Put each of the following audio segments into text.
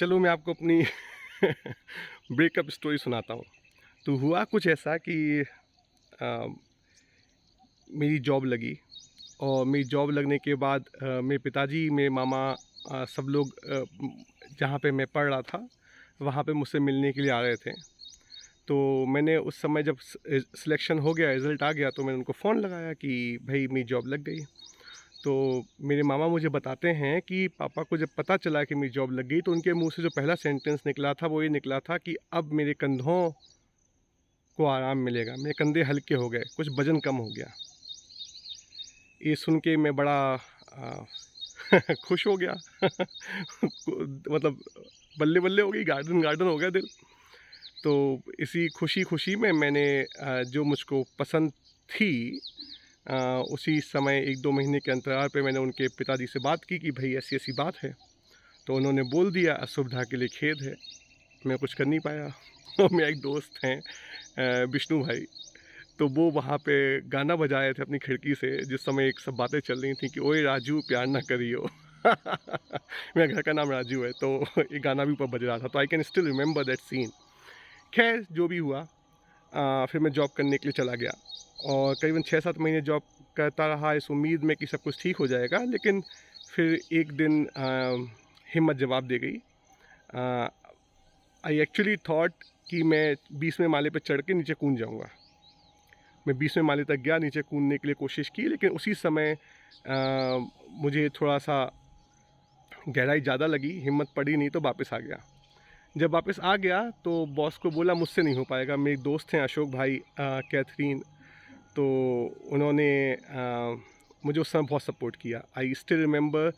चलो मैं आपको अपनी ब्रेकअप स्टोरी सुनाता हूँ। तो हुआ कुछ ऐसा कि अ, मेरी जॉब लगी और मेरी जॉब लगने के बाद मेरे पिताजी, मेरे मामा सब लोग जहाँ पे मैं पढ़ रहा था, वहाँ पे मुझसे मिलने के लिए आ रहे थे। तो मैंने उस समय जब सिलेक्शन हो गया, रिज़ल्ट आ गया, तो मैंने उनको फ़ोन लगाया कि भई मेरी जॉब लग गई। तो मेरे मामा मुझे बताते हैं कि पापा को जब पता चला कि मेरी जॉब लग गई, तो उनके मुँह से जो पहला सेंटेंस निकला था, वो ये निकला था कि अब मेरे कंधों को आराम मिलेगा, मेरे कंधे हल्के हो गए, कुछ वज़न कम हो गया। ये सुन के मैं बड़ा अ, खुश हो गया। मतलब बल्ले-बल्ले हो गई, गार्डन-गार्डन हो गया दिल। तो इसी खुशी-खुशी में मैंने जो मुझको पसंद थी, अ, उसी समय 1-2 महीने के अंतराल पे मैंने उनके पिताजी से बात की कि भई ऐसी-ऐसी बात है। तो उन्होंने बोल दिया, असुविधा के लिए खेद है। मैं कुछ कर नहीं पाया। और मेरा एक दोस्त हैं विष्णु भाई, तो वो वहाँ पे गाना बजा रहे थे अपनी खिड़की से, जिस समय एक सब बातें चल रही थी कि ओए राजू प्यार ना करियो। मेरा घर का नाम राजू है, तो ये गाना भी ऊपर बज रहा था, तो I can still remember that scene. ख़ैर जो भी हुआ, फिर मैं जॉब करने के लिए चला गया और करीबन 6-7 महीने जॉब करता रहा इस उम्मीद में कि सब कुछ ठीक हो जाएगा, लेकिन फिर एक दिन हिम्मत जवाब दे गई। अ, आई एक्चुअली थॉट कि मैं 20वें माले पे चढ़ के नीचे कूद जाऊँगा। मैं 20वें माले तक गया, नीचे कूदने के लिए कोशिश की, लेकिन उसी समय मुझे थोड़ा-सा गहराई ज़्यादा लगी, हिम्मत पड़ी नहीं तो वापस आ गया। जब वापस आ गया तो बॉस को बोला मुझसे नहीं हो पाएगा, मेरे दोस्त हैं अशोक भाई, कैथरीन, तो उन्होंने मुझे उस समय बहुत सपोर्ट किया। आई स्टिल रिमेंबर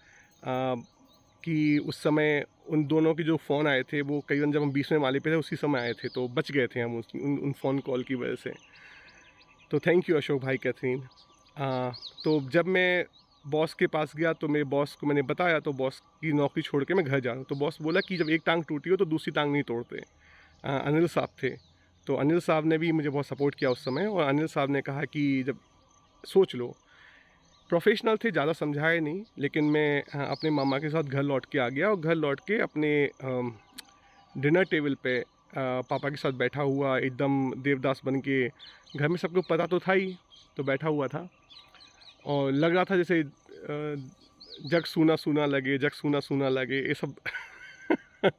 कि उस समय उन दोनों के जो फ़ोन आए थे, वो करीबन जब हम 20वें माले पे थे उसी समय आए थे, तो बच गए थे हम उन फ़ोन कॉल की वजह से। तो थैंक यू अशोक भाई, कैथरीन। तो जब मैं बॉस के पास गया तो मेरे बॉस को मैंने बताया, तो बॉस की नौकरी छोड़ के मैं घर जा रहा हूँ। तो बॉस बोला कि जब एक टाँग टूटी हो तो दूसरी टाँग नहीं तोड़ते। अनिल साहब थे, तो अनिल साहब ने भी मुझे बहुत सपोर्ट किया उस समय, और अनिल साहब ने कहा कि जब सोच लो, प्रोफ़ेशनल थे, ज़्यादा समझाए नहीं, लेकिन मैं अपने मामा के साथ घर लौट के आ गया और घर लौट के अपने डिनर टेबल पे पापा के साथ बैठा हुआ एकदम देवदास बन के, घर में सबको पता तो था ही, तो बैठा हुआ था और लग रहा था जैसे जग सूना-सूना लगे, जग सूना-सूना लगे, ये सब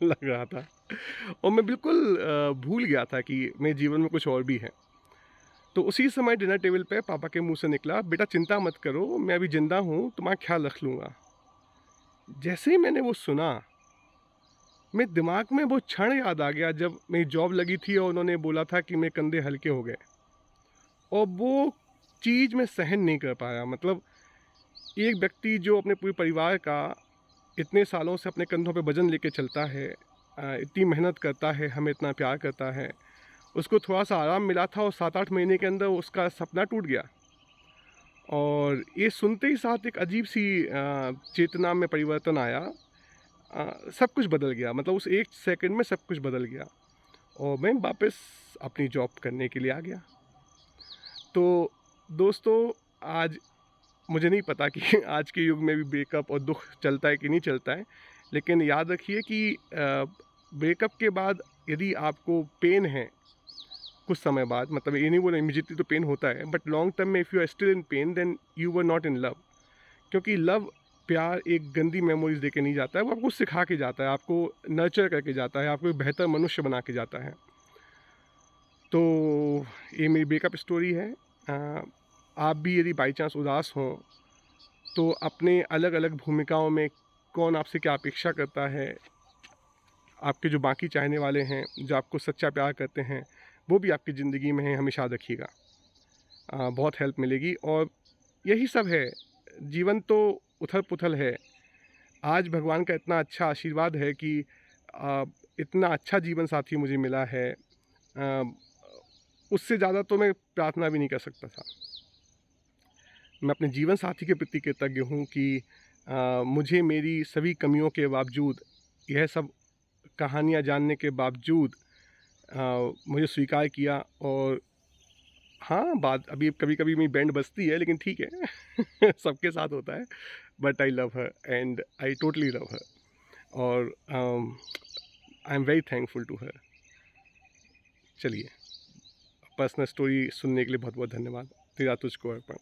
लग रहा था और मैं बिल्कुल भूल गया था कि मेरे जीवन में कुछ और भी है। तो उसी समय डिनर टेबल पे पापा के मुँह से निकला, "बेटा चिंता मत करो, मैं अभी ज़िंदा हूँ, तुम्हारा ख़्याल रख लूँगा।" जैसे ही मैंने वो सुना, मेरे दिमाग में वो क्षण याद आ गया जब मेरी जॉब लगी थी और उन्होंने बोला था कि मेरे कंधे हल्के हो गए, और वो चीज़ मैं सहन नहीं कर पाया। मतलब एक व्यक्ति जो अपने पूरे परिवार का इतने सालों से अपने कंधों पे वज़न लेके चलता है, इतनी मेहनत करता है, हमें इतना प्यार करता है, उसको थोड़ा-सा आराम मिला था और 7-8 महीने के अंदर उसका सपना टूट गया। और ये सुनते ही साथ एक अजीब-सी चेतना में परिवर्तन आया। सब कुछ बदल गया, मतलब उस 1 सेकंड में सब कुछ बदल गया और मैं वापस अपनी जॉब करने के लिए आ गया। तो दोस्तों, आज मुझे नहीं पता कि आज के युग में भी ब्रेकअप और दुःख चलता है कि नहीं चलता है, लेकिन याद रखिए कि ब्रेकअप के बाद यदि आपको पेन है कुछ समय बाद, मतलब ये नहीं बोला इमीडिएटली तो पेन होता है, बट लॉन्ग टर्म में if you are still in pain then you were not in love. क्योंकि लव, प्यार एक गंदी मेमोरीज़ देके नहीं जाता है, वो आपको सिखा के जाता है, आपको नर्चर करके जाता है, आपको एक बेहतर मनुष्य बना के जाता है। तो ये मेरी ब्रेकअप स्टोरी है। आप भी यदि बाई चांस उदास हों, तो अपने अलग-अलग भूमिकाओं में कौन आपसे क्या अपेक्षा करता है, आपके जो बाकी चाहने वाले हैं, जो आपको सच्चा प्यार करते हैं, वो भी आपकी ज़िंदगी में हैं, हमेशा याद रखिएगा। बहुत हेल्प मिलेगी और यही सब है, जीवन तो उथल-पुथल है। आज भगवान का इतना अच्छा आशीर्वाद है कि अ, इतना अच्छा जीवन साथी मुझे मिला है, उससे ज़्यादा तो मैं प्रार्थना भी नहीं कर सकता था। मैं अपने जीवन साथी के प्रति कृतज्ञ हूँ कि मुझे मेरी सभी कमियों के बावजूद, यह सब कहानियाँ जानने के बावजूद मुझे स्वीकार किया। और हाँ, बात अभी कभी-कभी मेरी बैंड बजती है, लेकिन ठीक है। सबके साथ होता है, but I love her and I totally love her. और I am very thankful to her. चलिए, पर्सनल स्टोरी सुनने के लिए बहुत बहुत धन्यवाद। तेरा तुझको अर्पण।